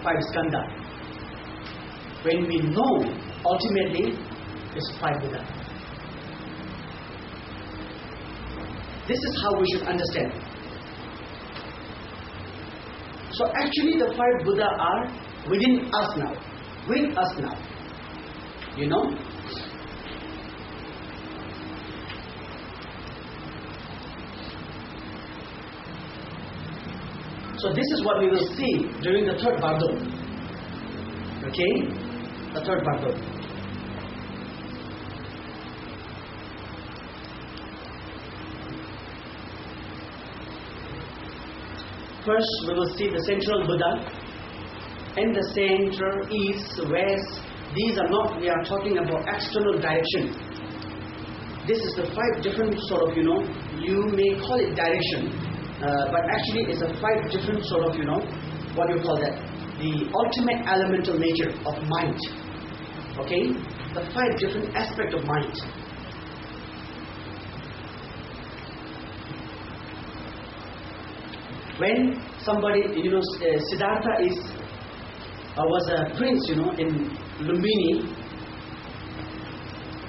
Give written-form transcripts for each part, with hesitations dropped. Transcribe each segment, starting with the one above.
five skandha. When we know, ultimately, it's five Buddha. This is how we should understand. So actually the five Buddha are within us now. With us now. You know? So this is what we will see during the third Bardo. Okay? The third Bardo. First, we will see the central Buddha. In the center, east, west. These are not, we are talking about external direction. This is the five different sort of, you may call it direction. But actually it's a five different sort of, what do you call that? The ultimate elemental nature of mind. Okay? The five different aspects of mind. When somebody, Siddhartha was a prince, in Lumbini.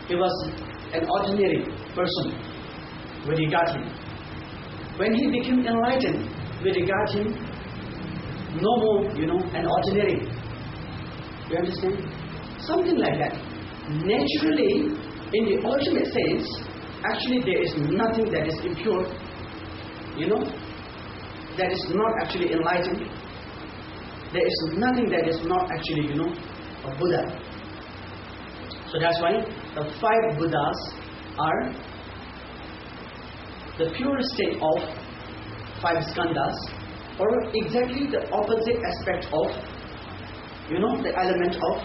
He was an ordinary person when he got him. When he became enlightened, we regard him no more, an ordinary. You understand? Something like that. Naturally, in the ultimate sense, actually there is nothing that is impure, that is not actually enlightened. There is nothing that is not actually, a Buddha. So that's why the five Buddhas are the pure state of five skandhas, or exactly the opposite aspect of, the element of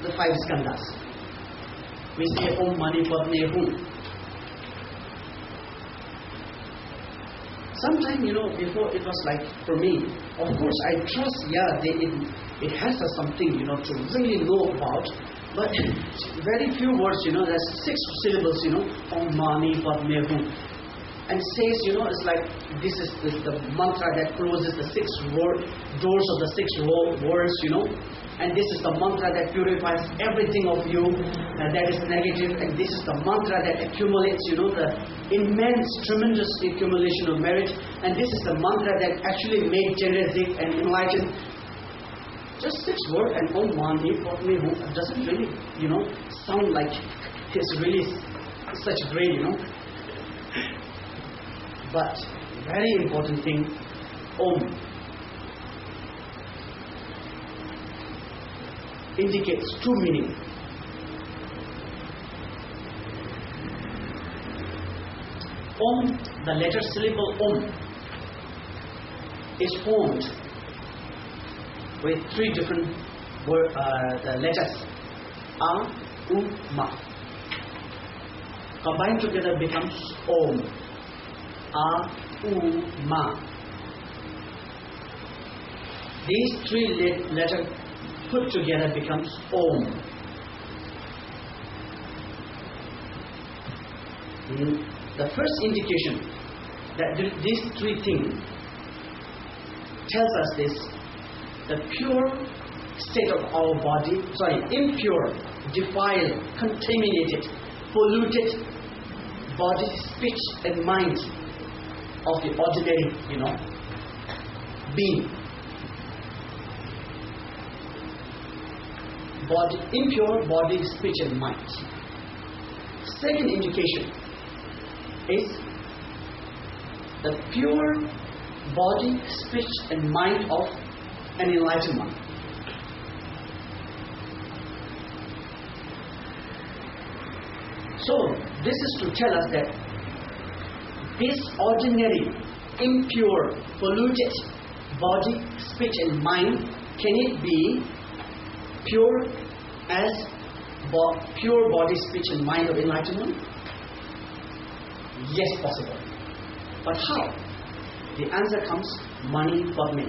the five skandhas. We say Om Mani Padme Hum. Sometime, before it was like, for me, of course I trust, it has something, to really know about, but very few words, there's 6 syllables, Om Mani Padme Hum. And says, it's like, this is the mantra that closes the 6 doors of the 6 words, and this is the mantra that purifies everything of you that is negative, and this is the mantra that accumulates, the immense, tremendous accumulation of merit, and this is the mantra that actually made generative and enlightened. Just 6 words, and Om Mani Padme Hum doesn't really, sound like it's really such great, But very important thing, Om indicates 2 meanings. Om, the letter syllable Om, is formed with 3 different letters. A, U, Ma. Combined together becomes Om. A, U, Ma. These 3 letters put together becomes Om. The first indication that these 3 things tells us this: the pure state of our body, impure, defiled, contaminated, polluted body, speech and mind of the ordinary, being. Impure body, speech and mind. Second indication is the pure body, speech and mind of an enlightened one. So this is to tell us that this ordinary, impure, polluted body, speech and mind, can it be pure as pure body, speech and mind of enlightenment? Yes, possible. But how? The answer comes Mani Padme.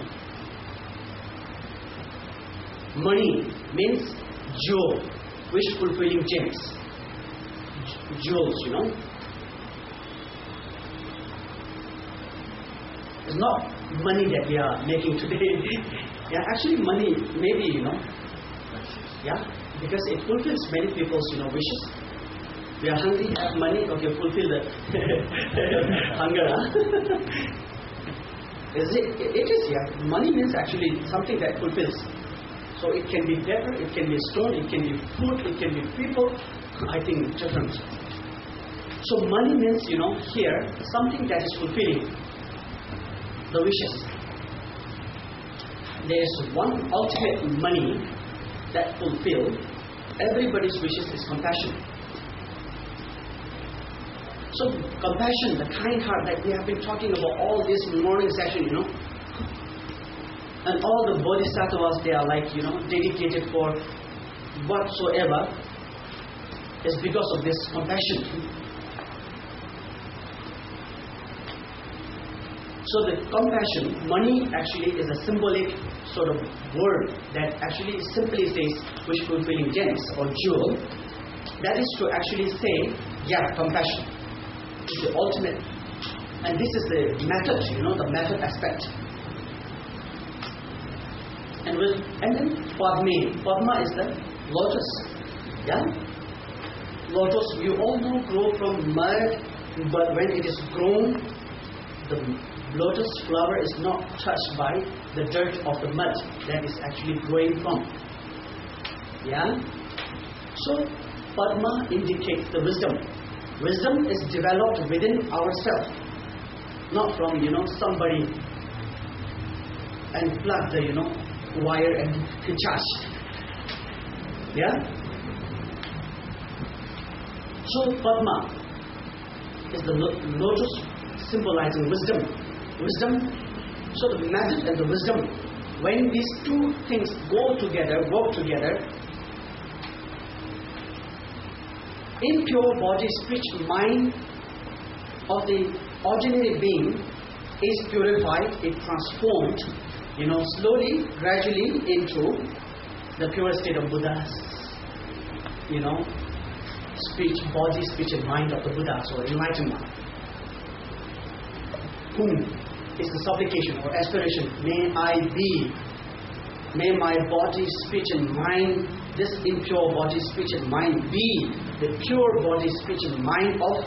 Mani means jewel, wish fulfilling gems. Jewels, It's not money that we are making today. Yeah, actually money, maybe, yeah, because it fulfills many people's, wishes. We are hungry, have money, okay, fulfill the hunger, huh? It is, yeah. Money means actually something that fulfills. So it can be paper, it can be stone, it can be food, it can be people. I think different. So money means, here, something that is fulfilling the wishes. There is one ultimate money that fulfills everybody's wishes is compassion. So compassion, the kind heart that we have been talking about all this morning session, and all the bodhisattvas, they are like, dedicated for whatsoever, is because of this compassion. So the compassion, money actually is a symbolic sort of word that actually simply says wish fulfilling gems or jewel. That is to actually say, yeah, compassion is the ultimate. And this is the method, the method aspect. And then Padma is the lotus. Yeah? Lotus, you all know, grow from mud, but when it is grown, the lotus flower is not touched by the dirt of the mud that is actually growing from. Yeah? So, Padma indicates the wisdom. Wisdom is developed within ourselves, not from, somebody and plug the, wire and charge. Yeah? So, Padma is the lotus symbolizing wisdom. So the method and the wisdom, when these two things work together, impure body, speech, mind of the ordinary being is purified, it transformed, slowly, gradually into the pure state of Buddha's, body, speech and mind of the Buddha, so enlightened one. Whom is the supplication or aspiration, may my body, speech and mind, this impure body, speech and mind be the pure body, speech and mind of,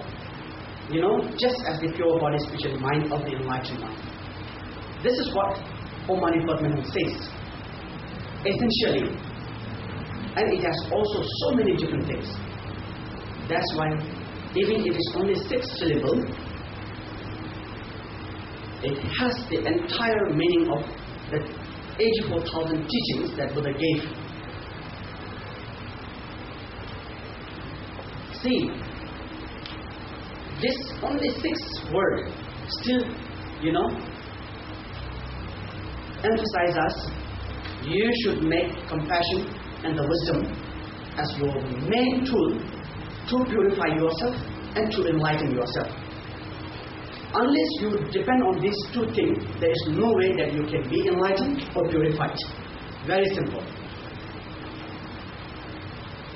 just as the pure body, speech and mind of the enlightened one. This is what Om Mani Padme Hum says, essentially. And it has also so many different things. That's why, even if it's only 6 syllables, it has the entire meaning of the 84,000 teachings that Buddha gave. See, this only 6 words still, emphasize us, you should make compassion and the wisdom as your main tool to purify yourself and to enlighten yourself. Unless you depend on these 2 things, there is no way that you can be enlightened or purified. Very simple.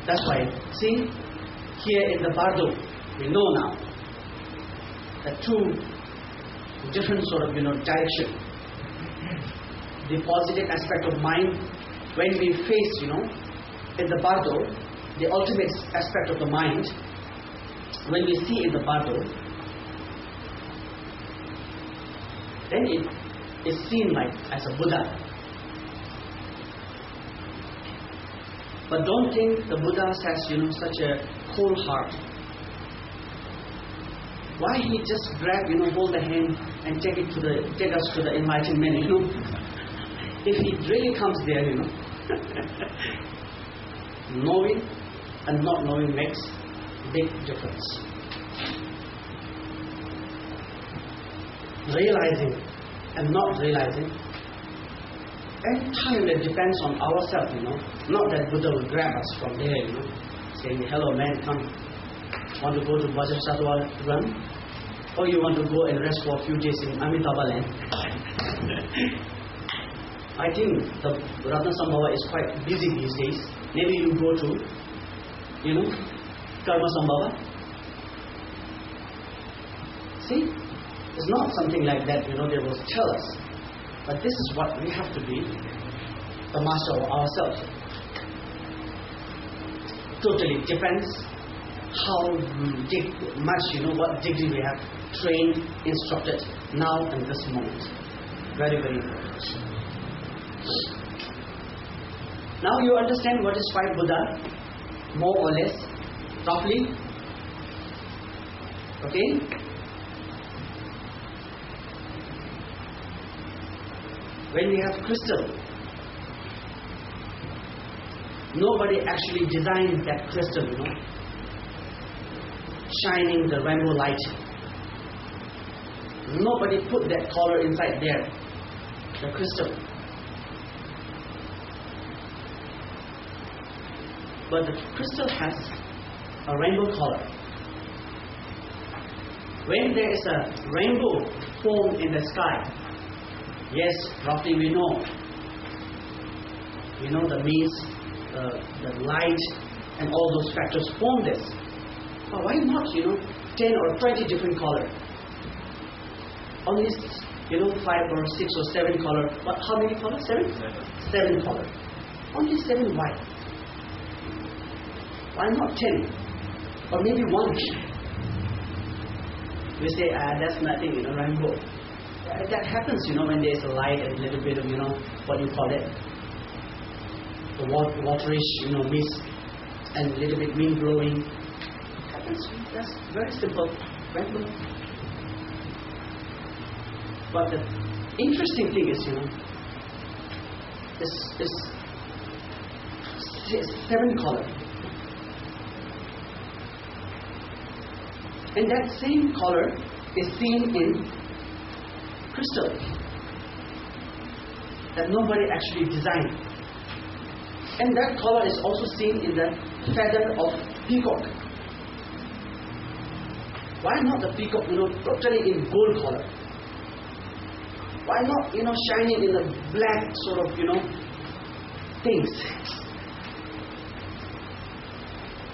That's why, see, here in the Bardo, we know now the 2 different sort of, direction. The positive aspect of mind, when we face, in the Bardo, the ultimate aspect of the mind, when we see in the Bardo, then it is seen like as a Buddha. But don't think the Buddha has, such a cold heart. Why he just grab, hold the hand and take us to the enlightenment, If he really comes there, knowing and not knowing makes big difference. Realizing and not realizing entirely depends on ourselves, Not that Buddha will grab us from there, saying, hello man, come, want to go to Vajrasattva run? Or you want to go and rest for a few days in Amitabha land? I think the Ratna Sambhava is quite busy these days. Maybe you go to, Karma Sambhava. See? It's not something like that, they will tell us. But this is what we have to be. the master or ourselves. Totally depends how much, what degree we have trained, instructed now in this moment. Very, very important. Now you understand what is 5 Buddha, more or less, roughly. Okay? When we have crystal, nobody actually designed that crystal, shining the rainbow light. Nobody put that color inside there, the crystal. But the crystal has a rainbow color. When there is a rainbow form in the sky, yes, roughly we know the means, the light and all those factors form this. But why not, 10 or 20 different color? Only, 5 or 6 or 7 color. But how many colors? 7? 7 color. Only 7, why? Why not 10? Or maybe 1? We say, that's nothing, rainbow. That happens, when there's a light and a little bit of, what you call it? The waterish, mist and a little bit wind blowing. It happens. That's very simple. Rainbow. But the interesting thing is, this 7 color. And that same color is seen in crystal that nobody actually designed. And that color is also seen in the feather of peacock. Why not the peacock, totally in gold color? Why not, shining in the black sort of, things?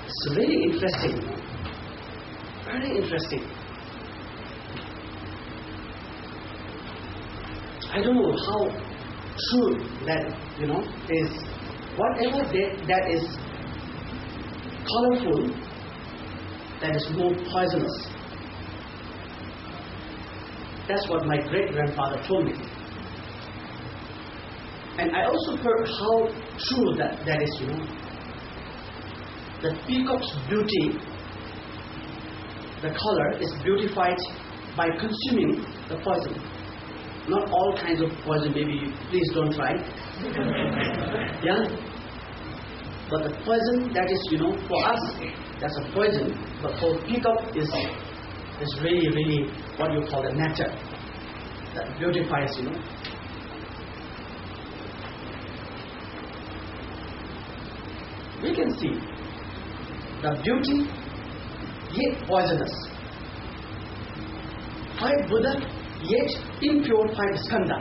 It's really interesting. Very interesting. I don't know how true that, is. Whatever that is colorful, that is more poisonous. That's what my great-grandfather told me. And I also heard how true that is, The peacock's beauty, the color is beautified by consuming the poison. Not all kinds of poison, maybe please don't try. Yeah? But the poison that is, for us, that's a poison, but for peacock is really, really what you call the nectar. That beautifies, We can see the beauty, yet poisonous. 5 Buddha, yet impure 5 skandha.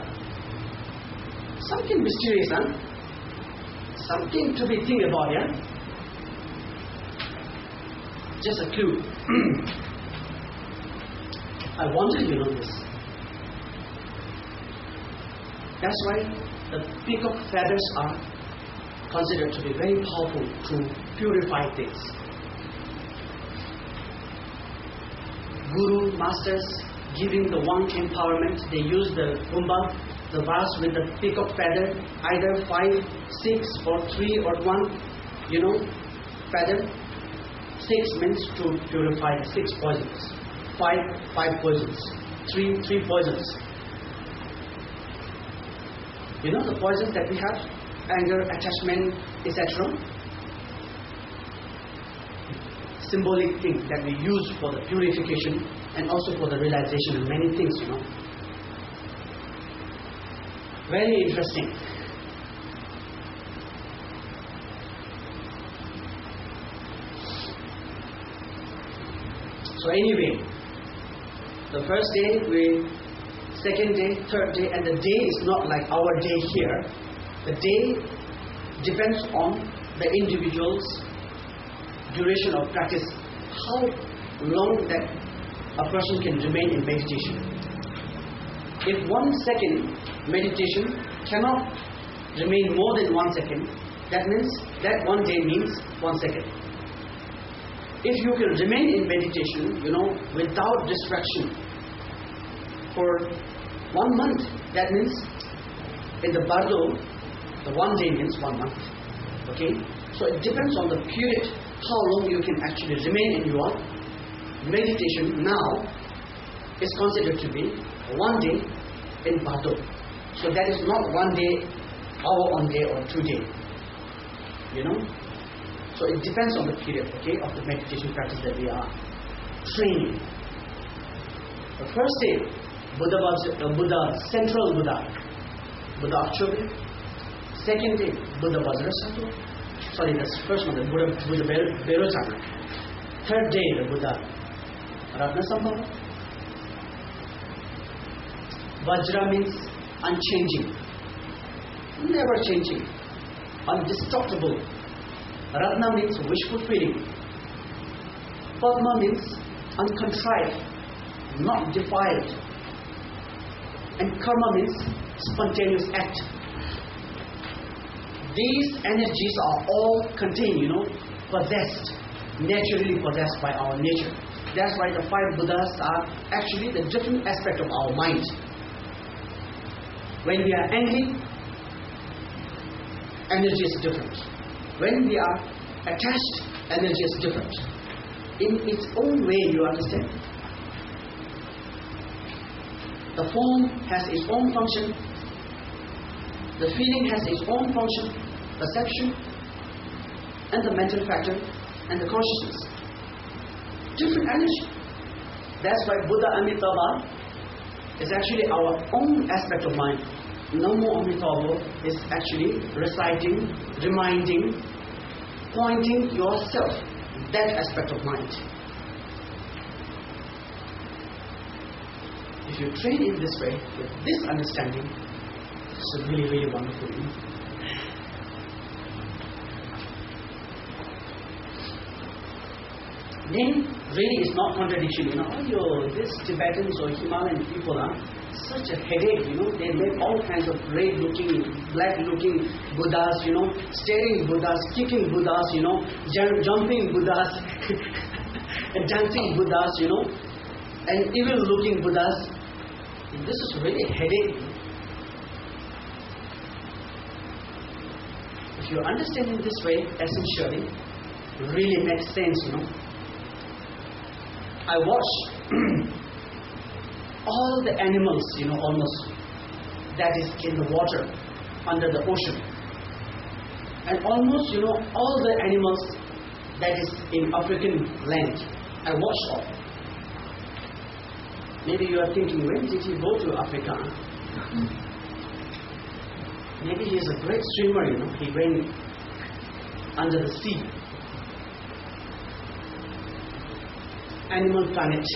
Something mysterious, huh? Something to be think about, yeah? Just a clue. I wonder, this. That's why the peacock feathers are considered to be very powerful to purify things. Guru, masters, giving the one empowerment, they use the kumbha, the vase with the peacock feather, either 5, 6 or 3 or 1, feather. 6 means to purify the 6 poisons. 5 poisons. 3 poisons. The poisons that we have, anger, attachment, etc. Symbolic thing that we use for the purification and also for the realization of many things, Very interesting. So anyway, the first day, second day, third day, and the day is not like our day here. The day depends on the individual's duration of practice, how long that a person can remain in meditation. If 1 second meditation cannot remain more than 1 second, that means that 1 day means 1 second. If you can remain in meditation, without distraction for 1 month, that means in the Bardo, the 1 day means 1 month. Okay? So it depends on the period, how long you can actually remain in your meditation. Now is considered to be 1 day in Bardo. So that is not 1 day, hour on day or 2 day. So it depends on the period, okay, of the meditation practice that we are training. The first day, Central Buddha Akshobhya. Second day, Buddha Vajrasattva. Sorry, that's the first one, the Buddha Berojana. Third day, the Buddha Ratnasambhava. Vajra means unchanging, never changing, indestructible. Ratna means wish fulfilling. Padma means uncontrived, not defiled. And karma means spontaneous act. These energies are all contained, possessed, naturally possessed by our nature. That's why the 5 Buddhas are actually the different aspect of our mind. When we are angry, energy is different. When we are attached, energy is different. In its own way, you understand? The form has its own function. The feeling has its own function, perception, and the mental factor, and the consciousness. Different energy. That's why Buddha Amitabha is actually our own aspect of mind. Namo Amitabha is actually reciting, reminding, pointing yourself, that aspect of mind. If you train in this way, with this understanding, it's really, really wonderful. Then, really it's not contradiction, this Tibetans or Himalayan people are such a headache, they make all kinds of red looking, black looking Buddhas, staring Buddhas, kicking Buddhas, jumping Buddhas, and dancing Buddhas, and evil looking Buddhas. This is really a headache. If you understand in this way, essentially, really makes sense, I watch all the animals, almost, that is in the water, under the ocean. And almost, all the animals that is in African land. I watched all. Maybe you are thinking, when did he go to Africa? Maybe he is a great swimmer, he went under the sea. Animal Planet,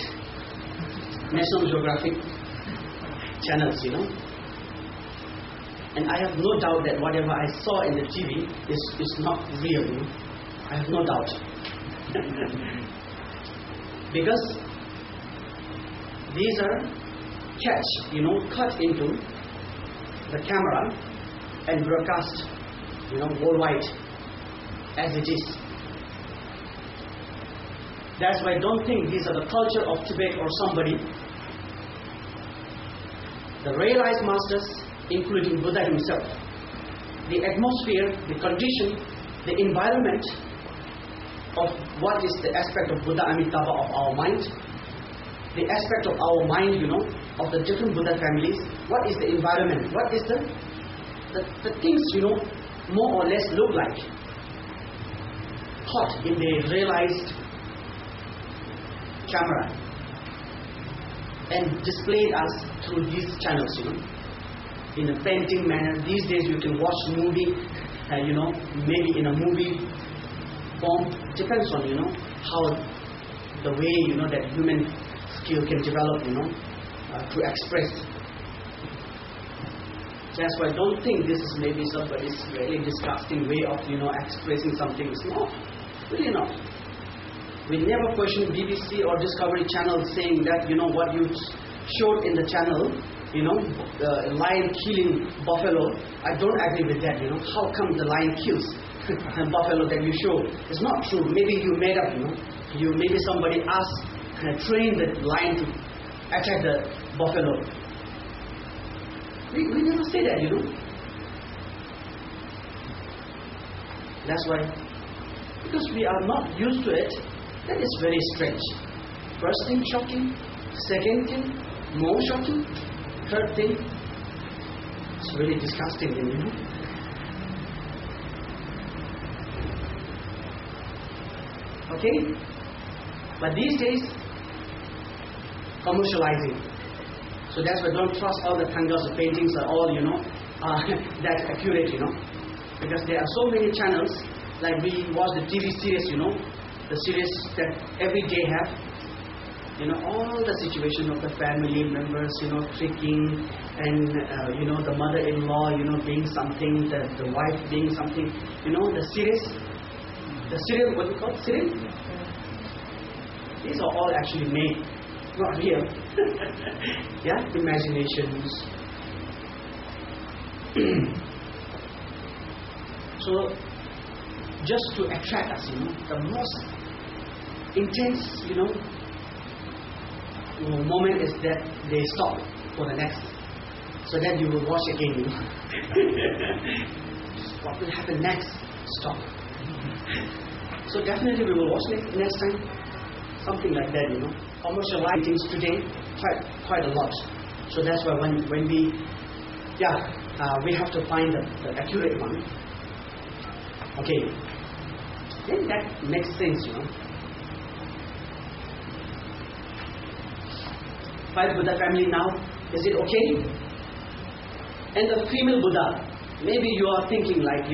National Geographic channels, And I have no doubt that whatever I saw in the TV is not real, I have no doubt. Because these are catch, cut into the camera and broadcast, worldwide as it is. That's why I don't think these are the culture of Tibet or somebody. The realized masters, including Buddha himself, the atmosphere, the condition, the environment of what is the aspect of Buddha Amitabha of our mind, the aspect of our mind, of the different Buddha families, what is the environment, what is the things, more or less look like, caught in the realized camera and displayed us through these channels, in a painting manner. These days you can watch movie, maybe in a movie form. Depends on, how the way, that human skill can develop, to express. That's why I don't think this is maybe somebody's really disgusting way of, expressing something. It's not, really not. We never question BBC or Discovery Channel saying that, what you showed in the channel the lion killing buffalo. I don't agree with that. How come the lion kills the buffalo that you show? It's not true. Maybe you made up. Maybe somebody asked, trained the lion to attack the buffalo. We never say that. That's why, because we are not used to it. That is very strange. First thing shocking, second thing more shocking, third thing it's really disgusting. Okay, but these days commercializing. So that's why don't trust all the tangas or paintings are all that accurate. Because there are so many channels, like we watch the TV series, the series that every day have, all the situation of the family members, tricking, and the mother-in-law, being something, the wife being something, the serial, what do you call it? Serial? These are all actually made, not real. Yeah, imaginations. So, just to attract us, the most intense, moment is that they stop for the next, so that you will watch again. What will happen next? Stop. So definitely we will watch next time. Something like that, Commercializing things today, quite a lot. So that's why when we have to find the accurate one. Okay. Then that makes sense, 5 Buddha family now, is it okay? And the female Buddha, maybe you are thinking like,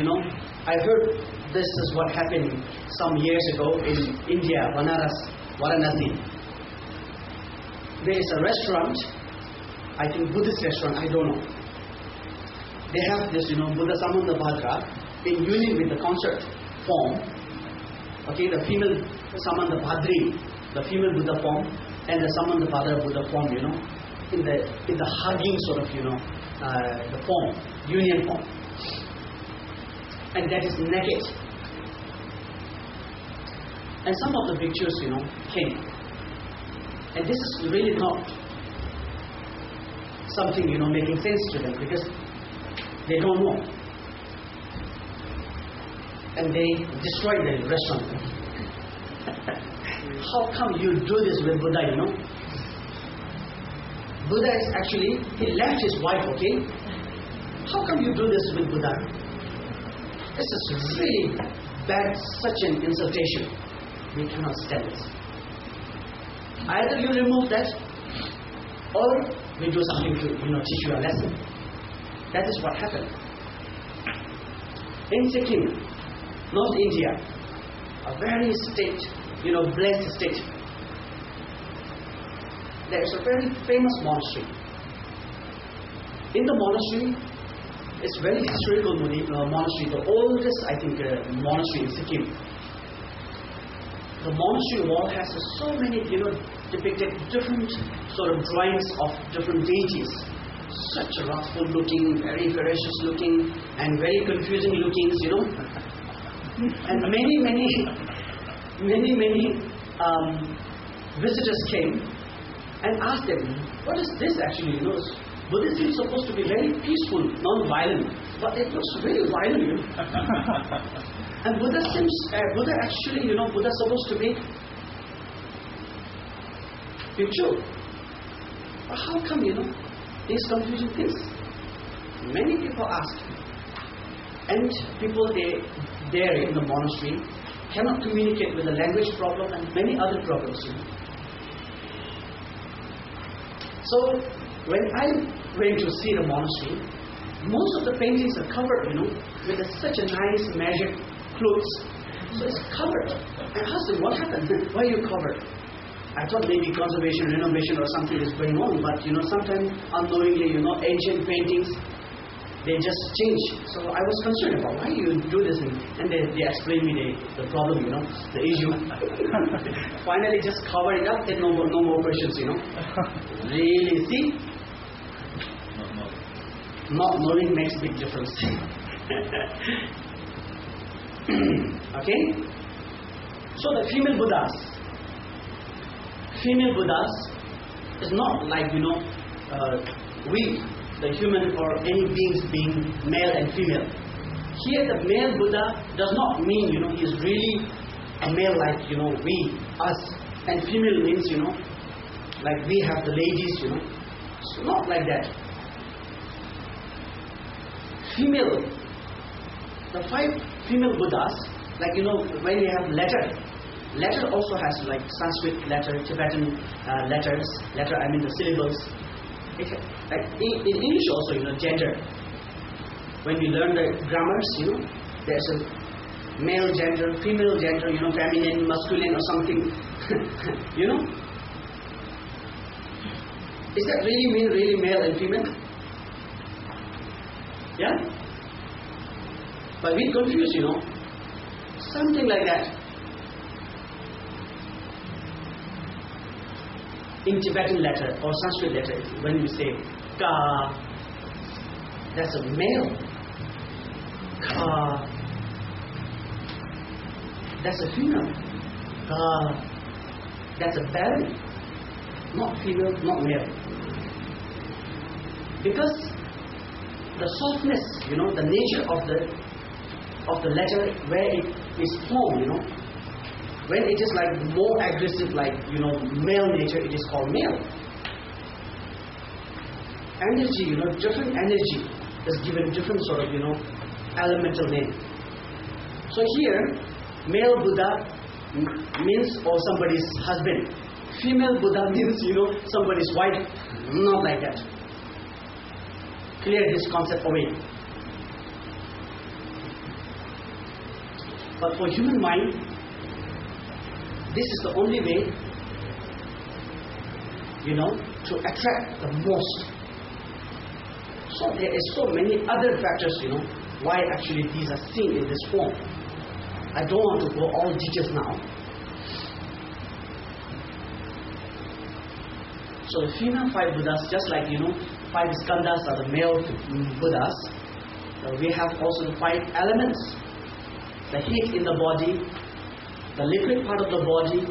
I heard this is what happened some years ago in India, Varanasi. There is a restaurant, I think Buddhist restaurant, I don't know. They have this, Buddha Samandabhadra in union with the concert form. Okay, the female Samandabhadri, the female Buddha form, and the Samandabhadra Buddha form, in the hugging sort of, the form, union form. And that is naked. And some of the pictures, came. And this is really not something, making sense to them, because they don't know. And they destroyed the restaurant. How come you do this with Buddha, Buddha is actually, he left his wife, okay? How come you do this with Buddha? This is really bad, such an insultation. We cannot stand this. Either you remove that, or we do something to, teach you a lesson. That is what happened. In Sikkim, North India, a very blessed state. There is a very famous monastery. In the monastery, it's very historical monastery, the oldest, I think, monastery in Sikkim. The monastery wall has so many, depicted different sort of drawings of different deities. Such a wrathful looking, very ferocious looking, and very confusing looking, And many visitors came and asked them, what is this actually? Buddhism is supposed to be very peaceful, non-violent, but it looks very violent. And Buddha actually, Buddha is supposed to be pure. But how come, these confusing things? Many people asked. And people there in the monastery cannot communicate with the language problem and many other problems. So when I went to see the monastery, most of the paintings are covered, with such a nice magic clothes. So it's covered. I asked them, what happened? Why are you covered? I thought maybe conservation, renovation or something is going on, but sometimes unknowingly, ancient paintings, they just change. So I was concerned about why you do this, and they explained me the problem, the issue. Finally, just cover it up, then no more questions, Really, see? Not knowing makes big difference. Okay? So the female Buddhas is not like, we, the human or any beings being male and female. Here the male Buddha does not mean, he is really a male like, we, us. And female means, like we have the ladies, It's not like that. The 5 female Buddhas, like, when we have letter also has like Sanskrit letter, Tibetan letters, I mean the syllables. Like in English also, gender. When you learn the grammars, there's a male gender, female gender, feminine, masculine or something. Is that really male and female? Yeah? But we confuse, something like that. In Tibetan letter or Sanskrit letter, when you say ka, that's a male. Ka, that's a female. Ka, that's a barren. Not female, not male. Because the softness, the nature of the letter where it is formed, when it is like more aggressive, like male nature, it is called male. Energy, different energy is given different sort of elemental name. So here, male Buddha means or somebody's husband. Female Buddha means somebody's wife. Not like that. Clear this concept away. But for human mind, this is the only way, to attract the most. So there is so many other factors, why actually these are seen in this form. I don't want to go all details now. So the female 5 Buddhas, just like 5 skandhas are the male Buddhas, we have also the 5 elements. The heat in the body, the liquid part of the body,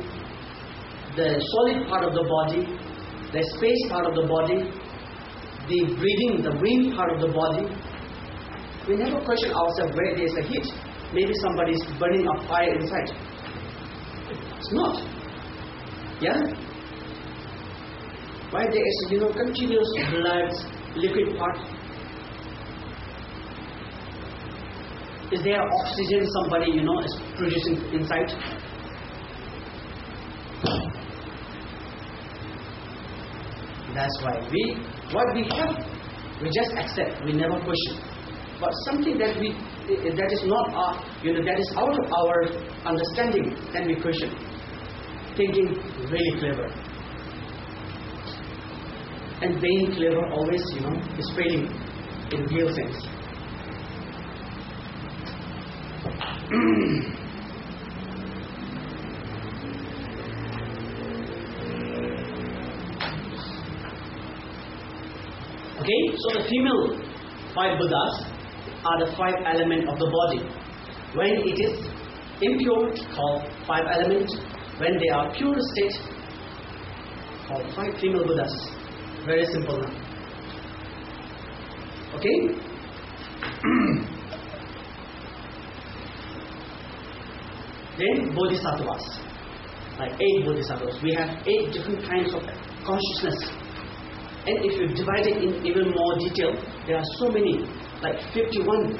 the solid part of the body, the space part of the body, the breathing, the wind part of the body. We never question ourselves where there is a heat. Maybe somebody is burning a fire inside. It's not. Yeah? Why there is continuous blood, liquid part? Is there oxygen somebody is producing inside? That's why what we have, we just accept. We never question. But something that is not that is out of our understanding, then we question. Thinking really clever. And being clever always, is failing in real sense. Okay, so the female 5 Buddhas are the 5 elements of the body. When it is impure, called 5 elements. When they are pure state, called 5 female Buddhas. Very simple now. Okay? Then Bodhisattvas. Like 8 Bodhisattvas. We have 8 different kinds of consciousness. And if you divide it in even more detail, there are so many, like 51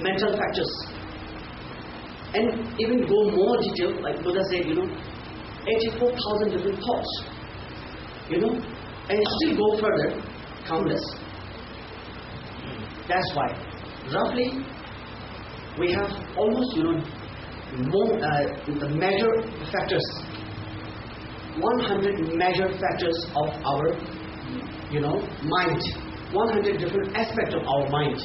mental factors. And even go more detail, like Buddha said, 84,000 different thoughts. And still go further, countless. That's why, roughly, we have almost, more the major factors, 100 major factors of our, mind, 100 different aspects of our mind.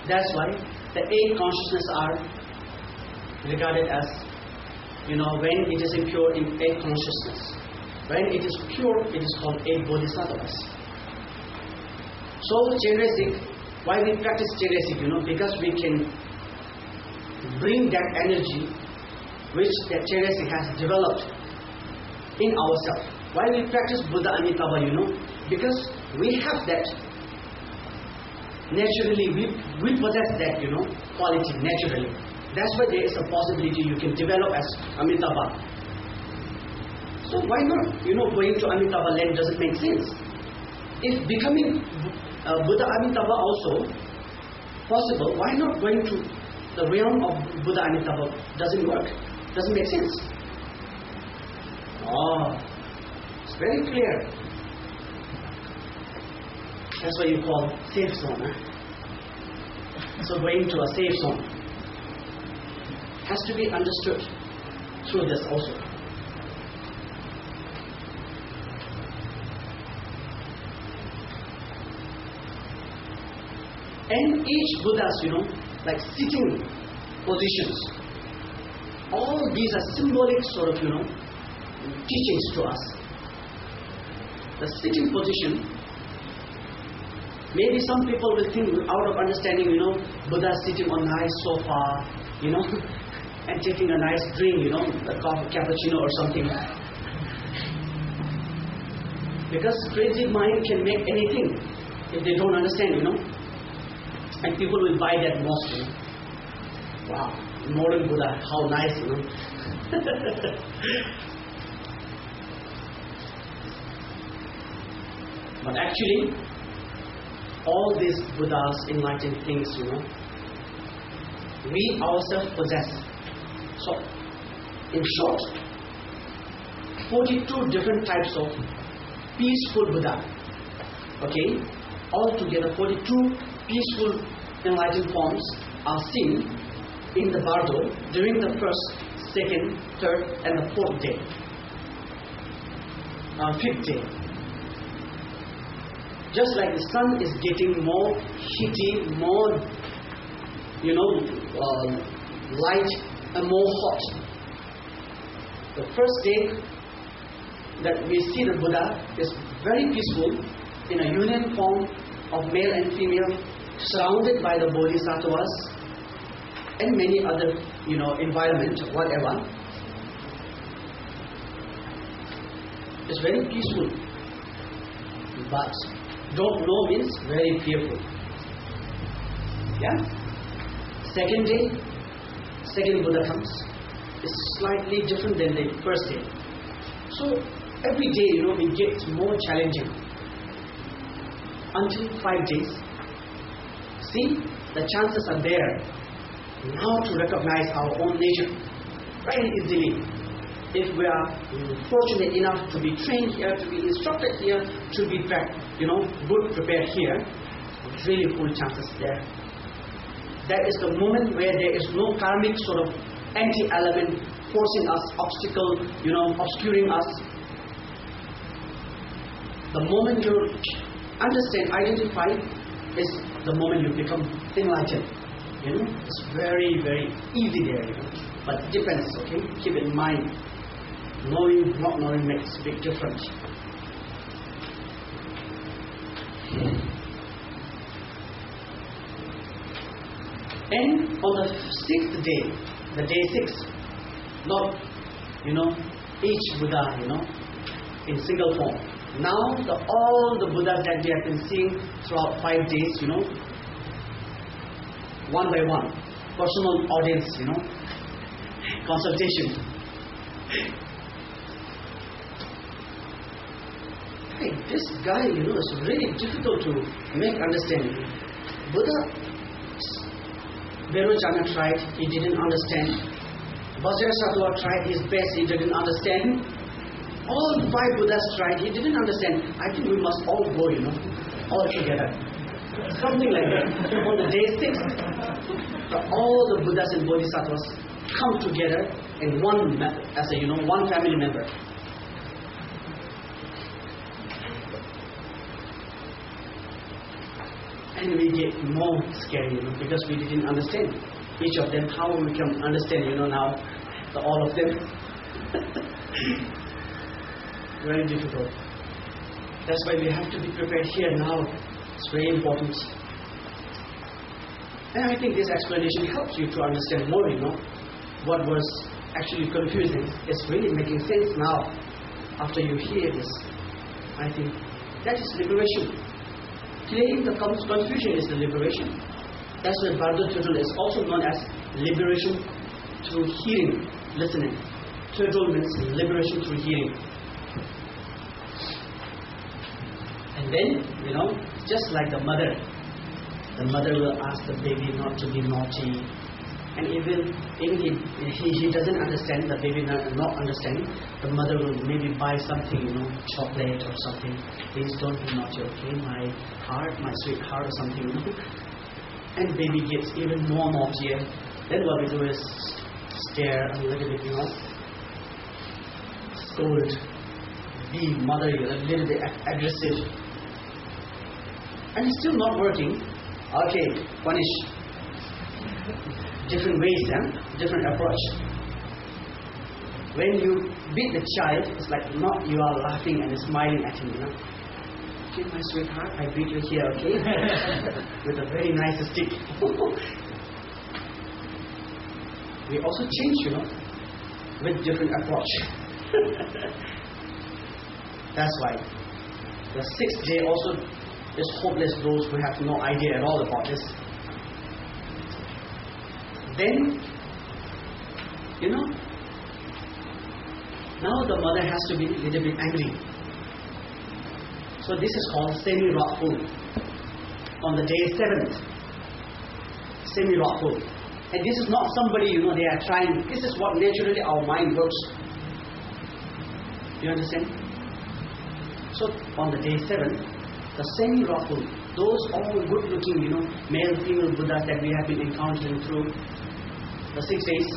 That's why the 8 consciousness are regarded as, when it is impure in 8 consciousness. When it is pure, it is called 8 bodhisattvas. So Chairasic, why we practice Chairasic, because we can bring that energy which that Chairasic has developed in ourselves. Why we practice Buddha Amitabha, because we have that naturally, we possess that, quality naturally. That's why there is a possibility you can develop as Amitabha. So why not, going to Amitabha land doesn't make sense. If becoming Buddha Amitabha also possible, why not going to the realm of Buddha Amitabha doesn't work, doesn't make sense. It's very clear. That's what you call safe zone. So going to a safe zone has to be understood through this also. And each Buddha's, like sitting positions, all these are symbolic sort of, teachings to us. The sitting position, maybe some people will think out of understanding, Buddha sitting on a nice sofa, and taking a nice drink, a cappuccino or something. Because crazy mind can make anything if they don't understand, and people will buy that mosque. Wow, modern Buddha, how nice, But actually, all these Buddhas, enlightened things, we ourselves possess. So, in short, 42 different types of peaceful Buddha. Okay? Altogether, 42 peaceful enlightened forms are seen in the Bardo during the first, second, third, and the fourth day. Fifth day. Just like the sun is getting more heaty, more, light and more hot. The first day that we see the Buddha is very peaceful in a union form of male and female, surrounded by the bodhisattvas and many other, environment, whatever. It's very peaceful, but don't know means very fearful. Yeah? Second day, second Buddha comes. It's slightly different than the first day. So every day, it gets more challenging. Until 5 days. See, the chances are there now to recognize our own nature very easily. If we are fortunate enough to be trained here, to be instructed here, to be good prepared here, really full chances there. That is the moment where there is no karmic sort of anti-element forcing us, obscuring us. The moment you understand, identify, is the moment you become enlightened. It's very, very easy there. But it depends. Okay, keep in mind. Knowing, not knowing makes a big difference. And on the 6th day, the day 6, not, each Buddha, in single form. Now, all the Buddhas that we have been seeing throughout 5 days, one by one, personal audience, consultation. Hey, this guy, is really difficult to make understanding. Buddha, Vairochana tried, he didn't understand. Vajrasattva tried his best, he didn't understand. All 5 Buddhas tried, he didn't understand. I think we must all go, all together. Something like that. On the day 6, all the Buddhas and Bodhisattvas come together in one, as a, one family member. And we get more scared, because we didn't understand each of them. How we can understand, now, all of them. Very difficult. That's why we have to be prepared here now. It's very important. And I think this explanation helps you to understand more, what was actually confusing. It's really making sense now after you hear this. I think that is liberation. Clearing the confusion is the liberation. That's why Bardo Turtle is also known as liberation through hearing, listening. Turtle means liberation through hearing. And then, just like the mother will ask the baby not to be naughty. And even he doesn't understand, the baby not understanding, the mother will maybe buy something, chocolate or something. Please don't be naughty, okay? My heart, my sweetheart or something, And baby gets even more naughtier. Then what we do is stare a little bit, scold, be mother, a little bit aggressive. And it's still not working. Okay, punish. Different ways, different approach. When you beat the child, it's like not you are laughing and smiling at him, Okay, my sweetheart, I beat you here, okay? With a very nice stick. We also change, with different approach. That's why the 6th day also is hopeless those who have no idea at all about this. Then, now the mother has to be a little bit angry. So this is called semi-wrathful. On the day 7th, semi-wrathful. And this is not somebody, they are trying. This is what naturally our mind works. You understand? So on the day 7th, the semi-wrathful, those all good-looking, male, female Buddhas that we have been encountering through the 6 days,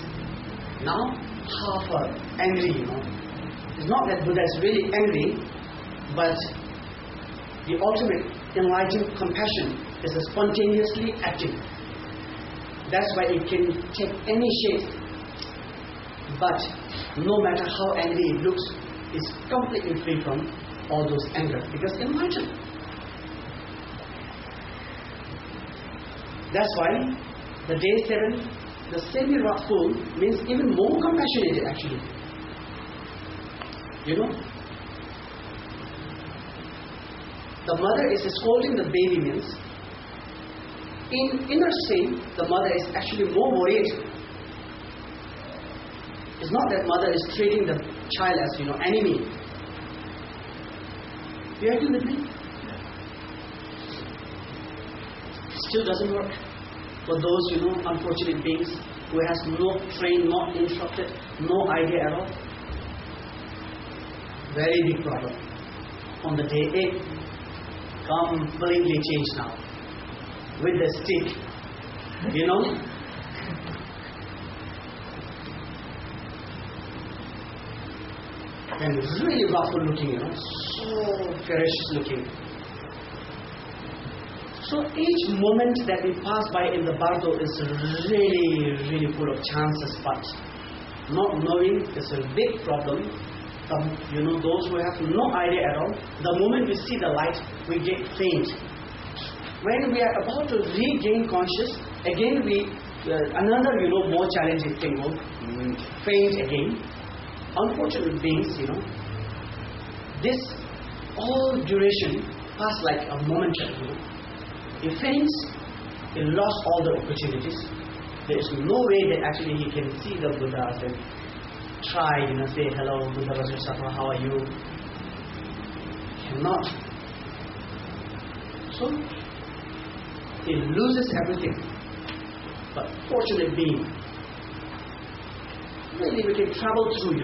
now half are angry, It's not that Buddha is really angry, but the ultimate enlightened compassion is spontaneously active. That's why it can take any shape. But no matter how angry it looks, it's completely free from all those anger because enlightened. That's why the day 7, the semi-wrathful means even more compassionate actually. The mother is scolding the baby means in inner sin, the mother is actually more worried. It's not that mother is treating the child as, enemy. You agree with me? Still doesn't work for those, unfortunate beings who has no train, not instructed, no idea at all. Very big problem. On the day 8, completely changed now. With the stick, and really wrathful looking, so ferocious looking. So each moment that we pass by in the Bardo is really, really full of chances, but not knowing is a big problem. Those who have no idea at all, the moment we see the light, we get faint. When we are about to regain conscious, again another more challenging thing will faint again. Unfortunate beings, this all duration pass like a moment. He faints, he lost all the opportunities. There is no way that actually he can see the Buddha and try, say hello, Buddha Vajrasattva, how are you? Cannot. So he loses everything. But fortunate being, really we can travel through,